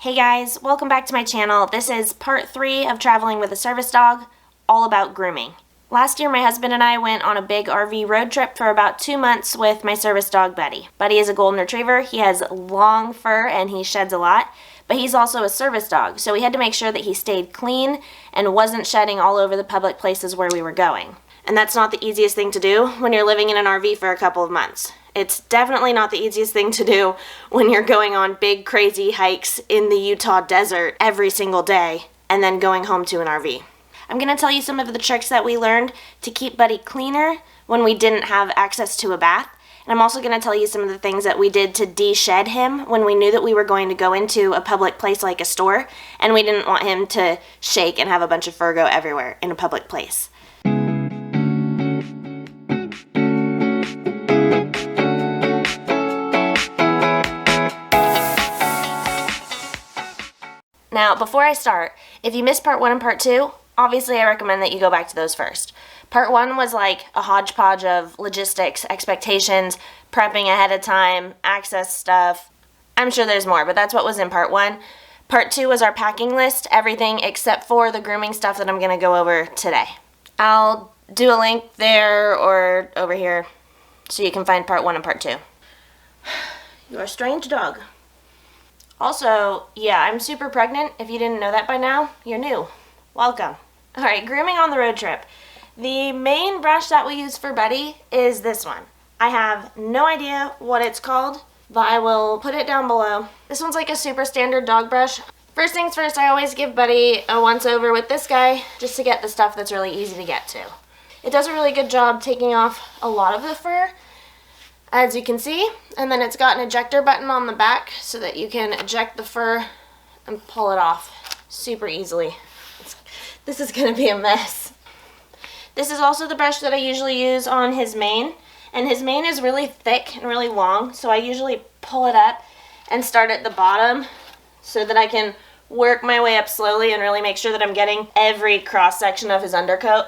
Hey guys, welcome back to my channel. This is part 3 of traveling with a service dog, all about grooming. Last year my husband and I went on a big RV road trip for about 2 months with my service dog Buddy. Buddy is a golden retriever. He has long fur and he sheds a lot, but he's also a service dog, so we had to make sure that he stayed clean and wasn't shedding all over the public places where we were going. And that's not the easiest thing to do when you're living in an RV for a couple of months. It's definitely not the easiest thing to do when you're going on big crazy hikes in the Utah desert every single day and then going home to an RV. I'm going to tell you some of the tricks that we learned to keep Buddy cleaner when we didn't have access to a bath. And I'm also going to tell you some of the things that we did to de-shed him when we knew that we were going to go into a public place like a store and we didn't want him to shake and have a bunch of fur go everywhere in a public place. Now, before I start, if you missed part 1 and part 2, obviously I recommend that you go back to those first. Part 1 was like a hodgepodge of logistics, expectations, prepping ahead of time, access stuff. I'm sure there's more, but that's what was in part 1. Part 2 was our packing list, everything except for the grooming stuff that I'm going to go over today. I'll do a link there or over here so you can find part 1 and part 2. You're a strange dog. Also, yeah, I'm super pregnant. If you didn't know that by now, you're new. Welcome. Alright, grooming on the road trip. The main brush that we use for Buddy is this one. I have no idea what it's called, but I will put it down below. This one's like a super standard dog brush. First things first, I always give Buddy a once over with this guy just to get the stuff that's really easy to get to. It does a really good job taking off a lot of the fur, as you can see, and then it's got an ejector button on the back so that you can eject the fur and pull it off super easily. This is going to be a mess. This is also the brush that I usually use on his mane, and his mane is really thick and really long, so I usually pull it up and start at the bottom so that I can work my way up slowly and really make sure that I'm getting every cross section of his undercoat.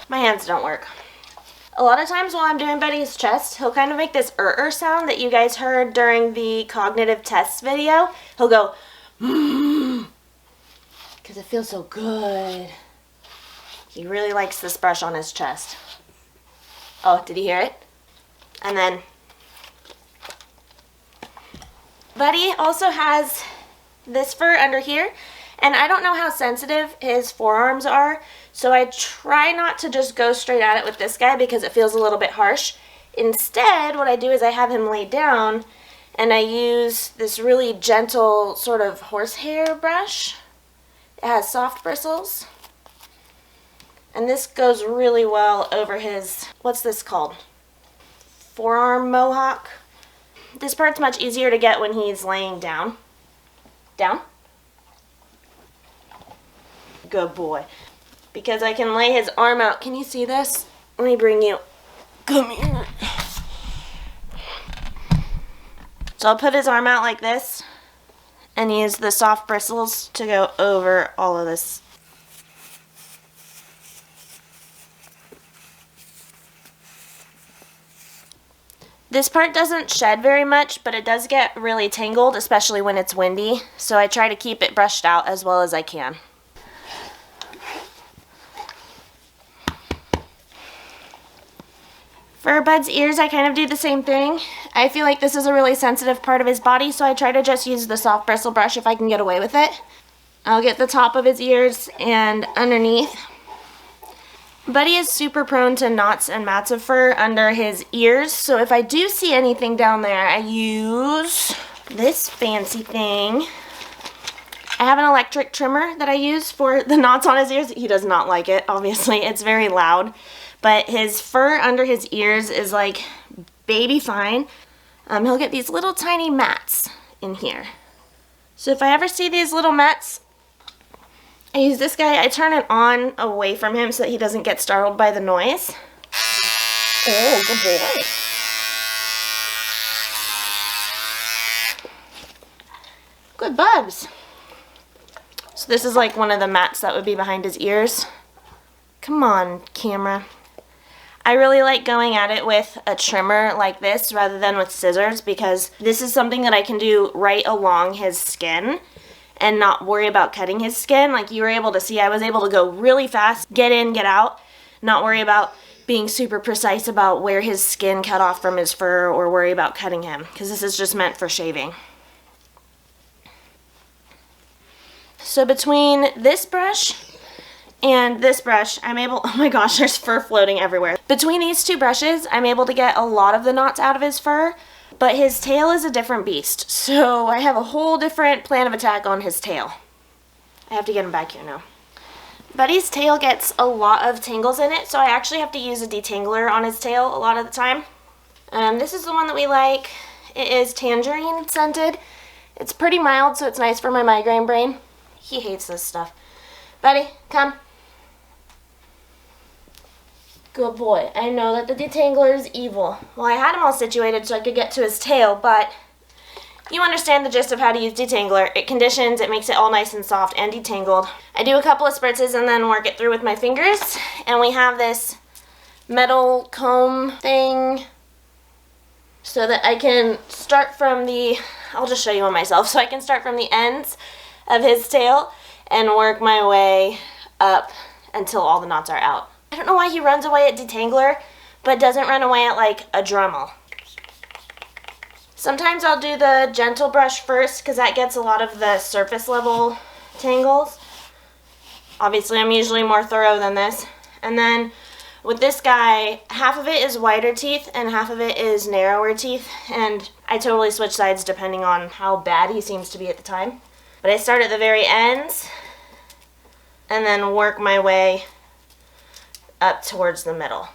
My hands don't work. A lot of times while I'm doing Buddy's chest, he'll kind of make this sound that you guys heard during the cognitive tests video. He'll go, because it feels so good. He really likes this brush on his chest. Oh, did you hear it? And then Buddy also has this fur under here. And I don't know how sensitive his forearms are, so I try not to just go straight at it with this guy because it feels a little bit harsh. Instead, what I do is I have him lay down and I use this really gentle sort of horsehair brush. It has soft bristles. And this goes really well over his, what's this called? Forearm mohawk. This part's much easier to get when he's laying down. Down. Good boy. Because I can lay his arm out. Can you see this? Let me bring you. Come here. So I'll put his arm out like this and use the soft bristles to go over all of this. This part doesn't shed very much, but it does get really tangled, especially when it's windy. So I try to keep it brushed out as well as I can. For Bud's ears, I kind of do the same thing. I feel like this is a really sensitive part of his body, so I try to just use the soft bristle brush if I can get away with it. I'll get the top of his ears and underneath. Buddy is super prone to knots and mats of fur under his ears, so if I do see anything down there, I use this fancy thing. I have an electric trimmer that I use for the knots on his ears. He does not like it, obviously. It's very loud. But his fur under his ears is like baby fine. He'll get these little tiny mats in here. So if I ever see these little mats, I use this guy. I turn it on away from him so that he doesn't get startled by the noise. Oh, good boy. Good bugs. So this is like one of the mats that would be behind his ears. Come on, camera. I really like going at it with a trimmer like this rather than with scissors because this is something that I can do right along his skin and not worry about cutting his skin. Like you were able to see, I was able to go really fast, get in, get out, not worry about being super precise about where his skin cut off from his fur or worry about cutting him because this is just meant for shaving. So between this brush and this brush, I'm able, oh my gosh, there's fur floating everywhere. Between these two brushes, I'm able to get a lot of the knots out of his fur, but his tail is a different beast. So I have a whole different plan of attack on his tail. I have to get him back here now. Buddy's tail gets a lot of tangles in it, so I actually have to use a detangler on his tail a lot of the time. This is the one that we like. It is tangerine scented. It's pretty mild, so it's nice for my migraine brain. He hates this stuff. Buddy, come. Good boy. I know that the detangler is evil. Well, I had him all situated so I could get to his tail, but you understand the gist of how to use detangler. It conditions, it makes it all nice and soft and detangled. I do a couple of spritzes and then work it through with my fingers. And we have this metal comb thing so that I can start from the, I'll just show you on myself, so I can start from the ends of his tail and work my way up until all the knots are out. I don't know why he runs away at detangler, but doesn't run away at like a Dremel. Sometimes I'll do the gentle brush first because that gets a lot of the surface level tangles. Obviously I'm usually more thorough than this. And then with this guy, half of it is wider teeth and half of it is narrower teeth, and I totally switch sides depending on how bad he seems to be at the time. But I start at the very ends and then work my way up towards the middle.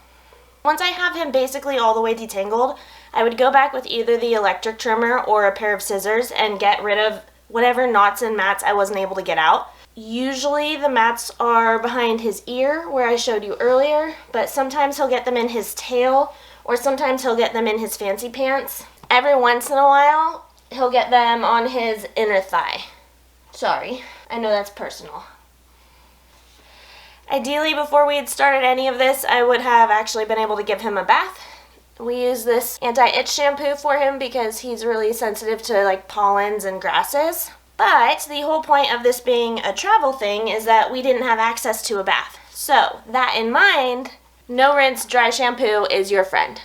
Once I have him basically all the way detangled, I would go back with either the electric trimmer or a pair of scissors and get rid of whatever knots and mats I wasn't able to get out. Usually the mats are behind his ear where I showed you earlier, but sometimes he'll get them in his tail or sometimes he'll get them in his fancy pants. Every once in a while, he'll get them on his inner thigh. Sorry, I know that's personal. Ideally, before we had started any of this, I would have actually been able to give him a bath. We use this anti-itch shampoo for him because he's really sensitive to like pollens and grasses. But the whole point of this being a travel thing is that we didn't have access to a bath. So, that in mind, no rinse dry shampoo is your friend.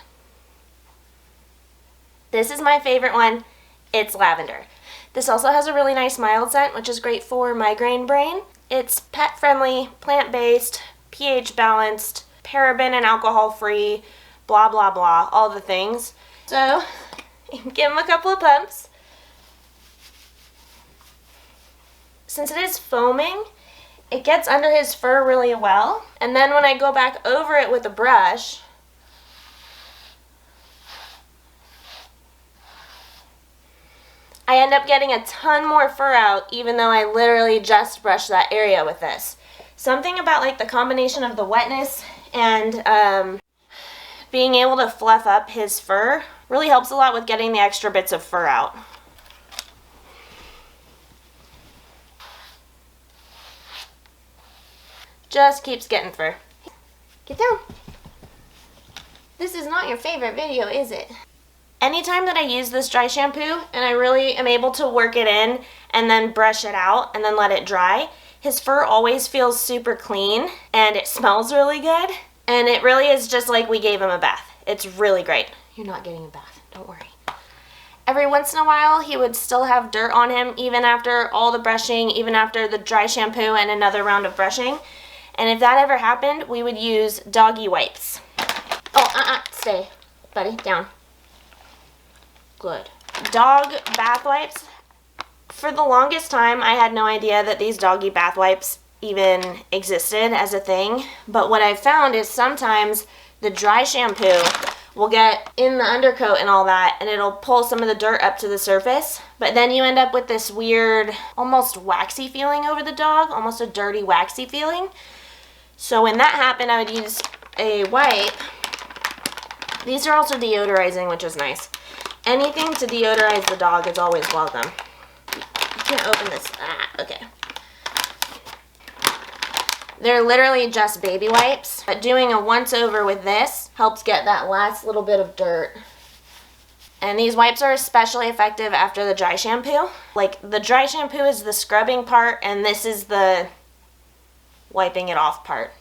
This is my favorite one. It's lavender. This also has a really nice mild scent, which is great for migraine brain. It's pet-friendly, plant-based, pH-balanced, paraben and alcohol-free, blah, blah, blah, all the things. So, give him a couple of pumps. Since it is foaming, it gets under his fur really well. And then when I go back over it with a brush, I end up getting a ton more fur out even though I literally just brushed that area with this. Something about like the combination of the wetness and being able to fluff up his fur really helps a lot with getting the extra bits of fur out. Just keeps getting fur. Get down. This is not your favorite video, is it? Anytime that I use this dry shampoo and I really am able to work it in and then brush it out and then let it dry, his fur always feels super clean and it smells really good. And it really is just like we gave him a bath. It's really great. You're not getting a bath, don't worry. Every once in a while, he would still have dirt on him even after all the brushing, even after the dry shampoo and another round of brushing. And if that ever happened, we would use doggy wipes. Oh, stay. Buddy, down. Good. Dog bath wipes. For the longest time, I had no idea that these doggy bath wipes even existed as a thing. But what I've found is sometimes the dry shampoo will get in the undercoat and all that, and it'll pull some of the dirt up to the surface. But then you end up with this weird, almost waxy feeling over the dog, almost a dirty, waxy feeling. So when that happened, I would use a wipe. These are also deodorizing, which is nice. Anything to deodorize the dog is always welcome. You can't open this. Okay. They're literally just baby wipes, but doing a once over with this helps get that last little bit of dirt. And these wipes are especially effective after the dry shampoo. Like, the dry shampoo is the scrubbing part, and this is the wiping it off part.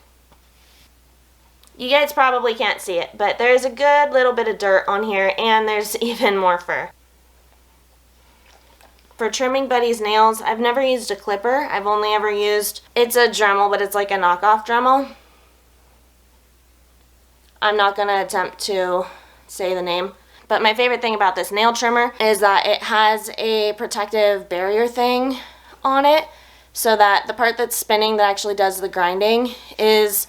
You guys probably can't see it, but there's a good little bit of dirt on here, and there's even more fur. For trimming Buddy's nails, I've never used a clipper. I've only ever used, it's a Dremel, but it's like a knockoff Dremel. I'm not going to attempt to say the name. But my favorite thing about this nail trimmer is that it has a protective barrier thing on it, so that the part that's spinning that actually does the grinding is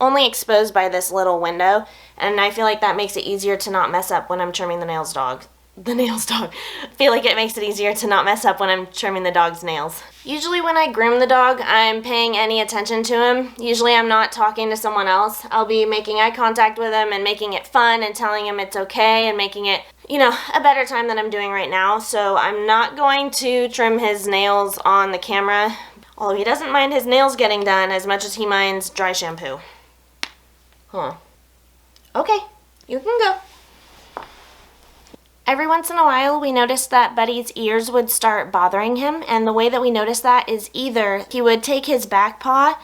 only exposed by this little window, and I feel like that makes it easier to not mess up when I'm trimming I feel like it makes it easier to not mess up when I'm trimming the dog's nails. Usually when I groom the dog, I'm paying any attention to him. Usually I'm not talking to someone else. I'll be making eye contact with him and making it fun and telling him it's okay and making it, you know, a better time than I'm doing right now. So I'm not going to trim his nails on the camera, although he doesn't mind his nails getting done as much as he minds dry shampoo. Huh. Okay, you can go. Every once in a while, we noticed that Buddy's ears would start bothering him, and the way that we noticed that is either he would take his back paw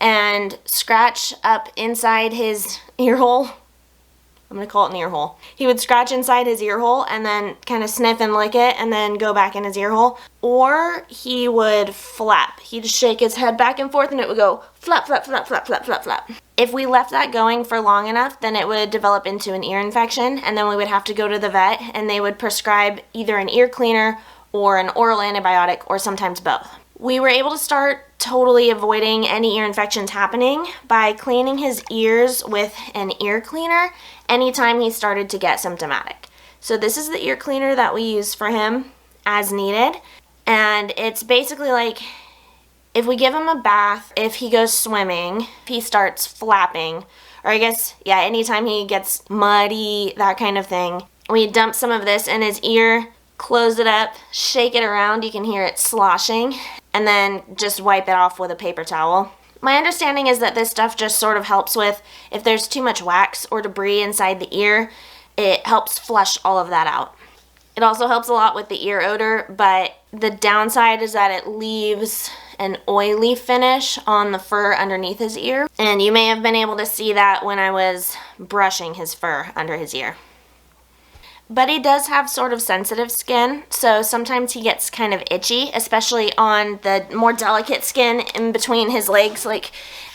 and scratch up inside his ear hole. I'm going to call it an ear hole. He would scratch inside his ear hole and then kind of sniff and lick it and then go back in his ear hole. Or he would flap. He'd shake his head back and forth and it would go flap, flap, flap, flap, flap, flap, flap. If we left that going for long enough, then it would develop into an ear infection, and then we would have to go to the vet and they would prescribe either an ear cleaner or an oral antibiotic, or sometimes both. We were able to start totally avoiding any ear infections happening by cleaning his ears with an ear cleaner anytime he started to get symptomatic. So this is the ear cleaner that we use for him as needed, and it's basically like if we give him a bath, if he goes swimming, if he starts flapping, or I guess, yeah, anytime he gets muddy, that kind of thing, we dump some of this in his ear, close it up, shake it around, you can hear it sloshing, and then just wipe it off with a paper towel. My understanding is that this stuff just sort of helps with if there's too much wax or debris inside the ear, it helps flush all of that out. It also helps a lot with the ear odor, but the downside is that it leaves an oily finish on the fur underneath his ear, and you may have been able to see that when I was brushing his fur under his ear. Buddy does have sort of sensitive skin, so sometimes he gets kind of itchy, especially on the more delicate skin in between his legs, like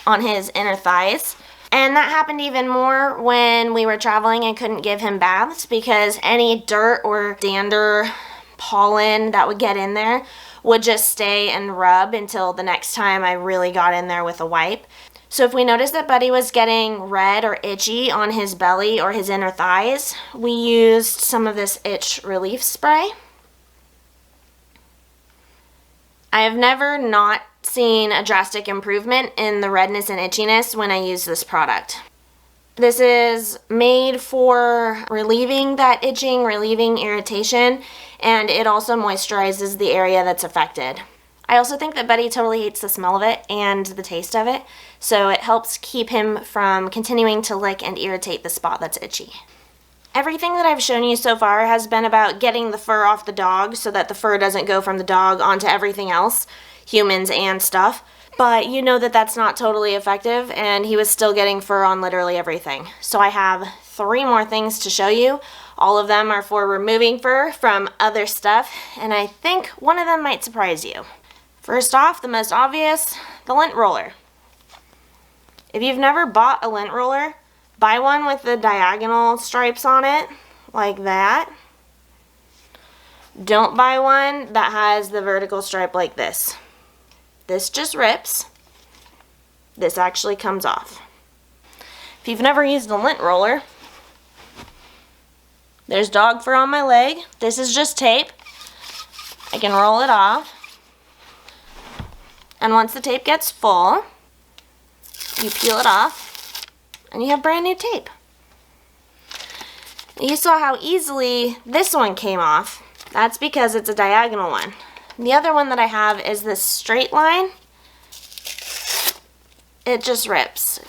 on his inner thighs. And that happened even more when we were traveling and couldn't give him baths, because any dirt or dander, pollen that would get in there would just stay and rub until the next time I really got in there with a wipe. So if we noticed that Buddy was getting red or itchy on his belly or his inner thighs, we used some of this itch relief spray. I have never not seen a drastic improvement in the redness and itchiness when I use this product. This is made for relieving that itching, relieving irritation, and it also moisturizes the area that's affected. I also think that Buddy totally hates the smell of it and the taste of it, so it helps keep him from continuing to lick and irritate the spot that's itchy. Everything that I've shown you so far has been about getting the fur off the dog so that the fur doesn't go from the dog onto everything else, humans and stuff. But you know that that's not totally effective, and he was still getting fur on literally everything. So I have 3 more things to show you. All of them are for removing fur from other stuff, and I think one of them might surprise you. First off, the most obvious, the lint roller. If you've never bought a lint roller, buy one with the diagonal stripes on it, like that. Don't buy one that has the vertical stripe like this. This just rips. This actually comes off. If you've never used a lint roller, there's dog fur on my leg. This is just tape. I can roll it off. And once the tape gets full, you peel it off and you have brand new tape. You saw how easily this one came off. That's because it's a diagonal one. The other one that I have is this straight line. it just rips.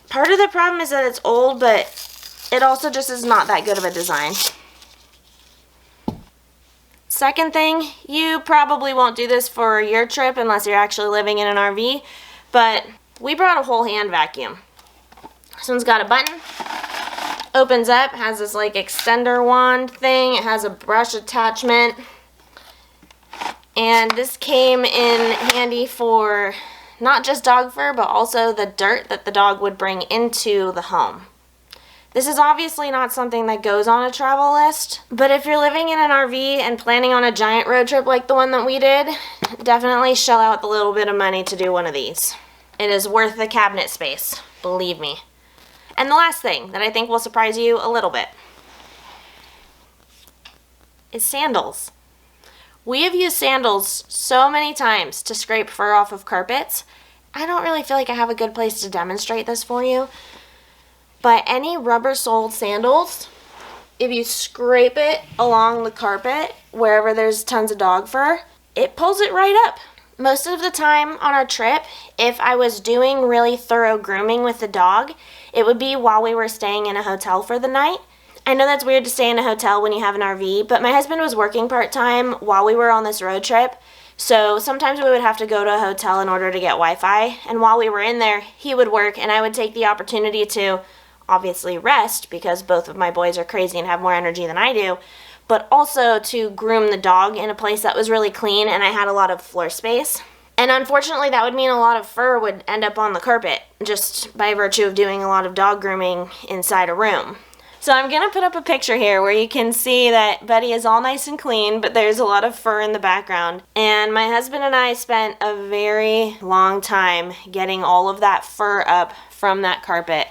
Part of the problem is that it's old, but it also just is not that good of a design. Second thing, you probably won't do this for your trip unless you're actually living in an RV, but we brought a whole hand vacuum. This one's got a button, opens up, has this like extender wand thing, it has a brush attachment, and this came in handy for not just dog fur, but also the dirt that the dog would bring into the home. This is obviously not something that goes on a travel list, but if you're living in an RV and planning on a giant road trip like the one that we did, definitely shell out the little bit of money to do one of these. It is worth the cabinet space, believe me. And the last thing that I think will surprise you a little bit is sandals. We have used sandals so many times to scrape fur off of carpets. I don't really feel like I have a good place to demonstrate this for you. But any rubber-soled sandals, if you scrape it along the carpet, wherever there's tons of dog fur, it pulls it right up. Most of the time on our trip, if I was doing really thorough grooming with the dog, it would be while we were staying in a hotel for the night. I know that's weird to stay in a hotel when you have an RV, but my husband was working part-time while we were on this road trip, so sometimes we would have to go to a hotel in order to get Wi-Fi, and while we were in there, he would work, and I would take the opportunity to obviously rest, because both of my boys are crazy and have more energy than I do, but also to groom the dog in a place that was really clean and I had a lot of floor space. And unfortunately, that would mean a lot of fur would end up on the carpet, just by virtue of doing a lot of dog grooming inside a room. So I'm going to put up a picture here where you can see that Buddy is all nice and clean, but there's a lot of fur in the background. And my husband and I spent a very long time getting all of that fur up from that carpet.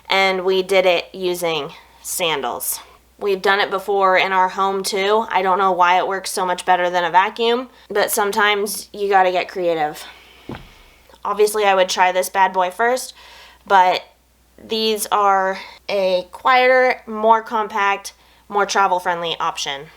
And we did it using sandals. We've done it before in our home too. I don't know why it works so much better than a vacuum, but sometimes you gotta get creative. Obviously I would try this bad boy first, but these are a quieter, more compact, more travel-friendly option.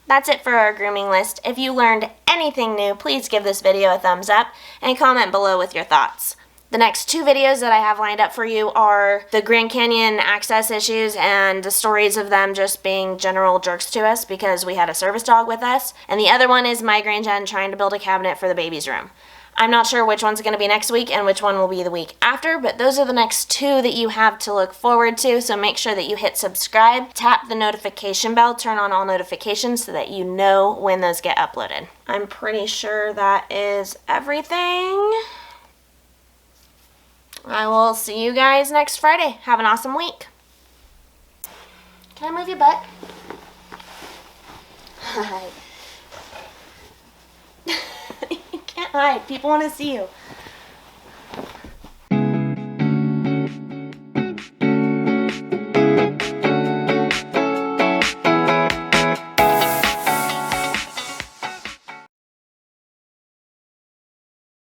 That's it for our grooming list. If you learned anything new, please give this video a thumbs up and comment below with your thoughts. The next 2 videos that I have lined up for you are the Grand Canyon access issues and the stories of them just being general jerks to us because we had a service dog with us. And the other one is my grandson trying to build a cabinet for the baby's room. I'm not sure which one's going to be next week and which one will be the week after, but those are the next 2 that you have to look forward to, so make sure that you hit subscribe, tap the notification bell, turn on all notifications so that you know when those get uploaded. I'm pretty sure that is everything. I will see you guys next Friday. Have an awesome week. Can I move your butt? Hi. You can't hide. People want to see you.